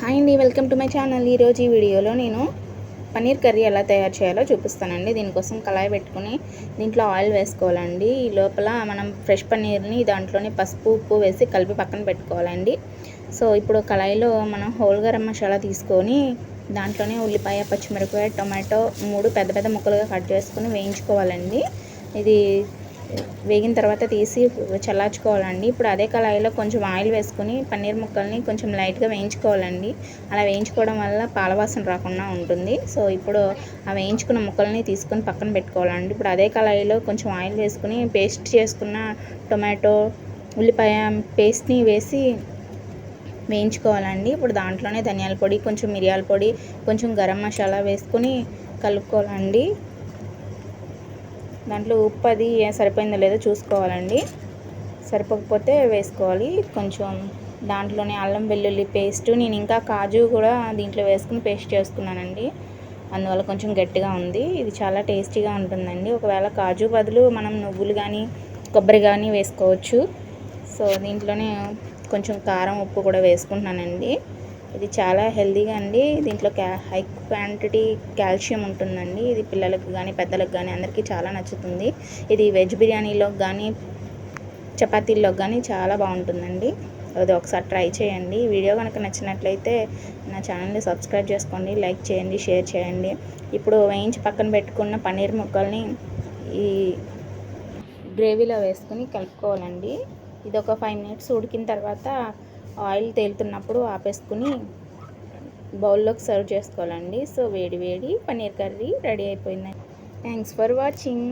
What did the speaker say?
Hi అండి, welcome to my channel. ఈరోజు ఈ వీడియోలో నేను పన్నీర్ కర్రీ ఎలా తయారు చేయాలో చూపిస్తానండి. దీనికోసం కళాయి పెట్టుకుని దీంట్లో ఆయిల్ వేసుకోవాలండి. ఈ లోపల మనం ఫ్రెష్ పన్నీర్ని దాంట్లోనే పసుపు ఉప్పు వేసి కలిపి పక్కన పెట్టుకోవాలండి. సో ఇప్పుడు కళాయిలో మనం హోల్ గరం మసాలా తీసుకొని దాంట్లోనే ఉల్లిపాయ, పచ్చిమిరపకాయ, టొమాటో 3 పెద్ద పెద్ద ముక్కలుగా కట్ చేసుకొని వేయించుకోవాలండి. ఇది వేగిన తర్వాత తీసి చల్లార్చుకోవాలండి. ఇప్పుడు అదే కళాయిలో కొంచెం ఆయిల్ వేసుకొని పన్నీర్ ముక్కల్ని కొంచెం లైట్గా వేయించుకోవాలండి. అలా వేయించుకోవడం వల్ల పాలవాసన రాకుండా ఉంటుంది. సో ఇప్పుడు ఆ వేయించుకున్న ముక్కల్ని తీసుకొని పక్కన పెట్టుకోవాలండి. ఇప్పుడు అదే కళాయిలో కొంచెం ఆయిల్ వేసుకుని పేస్ట్ చేసుకున్న టొమాటో, ఉల్లిపాయ పేస్ట్ని వేసి వేయించుకోవాలండి. ఇప్పుడు దాంట్లోనే ధనియాల పొడి, కొంచెం మిరియాల పొడి, కొంచెం గరం మసాలా వేసుకొని కలుపుకోవాలండి. దాంట్లో ఉప్పు అది సరిపోయిందో లేదో చూసుకోవాలండి. సరిపోకపోతే వేసుకోవాలి. కొంచెం దాంట్లోనే అల్లం వెల్లుల్లి పేస్ట్, నేను ఇంకా కాజు కూడా దీంట్లో వేసుకుని పేస్ట్ చేసుకున్నానండి. అందువల్ల కొంచెం గట్టిగా ఉంది. ఇది చాలా టేస్టీగా ఉంటుందండి. ఒకవేళ కాజు బదులు మనం నువ్వులు కానీ కొబ్బరి కానీ వేసుకోవచ్చు. సో దీంట్లోనే కొంచెం కారం ఉప్పు కూడా వేసుకుంటున్నానండి. ఇది చాలా హెల్తీగా అండి. దీంట్లో హై క్వాంటిటీ కాల్షియం ఉంటుందండి. ఇది పిల్లలకు కానీ పెద్దలకు కానీ అందరికీ చాలా నచ్చుతుంది. ఇది వెజ్ బిర్యానీలో కానీ చపాతీల్లో కానీ చాలా బాగుంటుందండి. అది ఒకసారి ట్రై చేయండి. వీడియో కనుక నచ్చినట్లయితే నా ఛానల్ని సబ్స్క్రైబ్ చేసుకోండి, లైక్ చేయండి, షేర్ చేయండి. ఇప్పుడు వేయించి పక్కన పెట్టుకున్న పన్నీర్ ముక్కల్ని ఈ గ్రేవీలో వేసుకుని కలుపుకోవాలండి. ఇది ఒక 5 మినిట్స్ ఉడికిన తర్వాత ఆయిల్ తేలుతున్నప్పుడు ఆపేసుకుని బౌల్లోకి సర్వ్ చేసుకోవాలండి. సో వేడి వేడి పన్నీర్ కర్రీ రెడీ అయిపోయిందండి. Thanks for watching.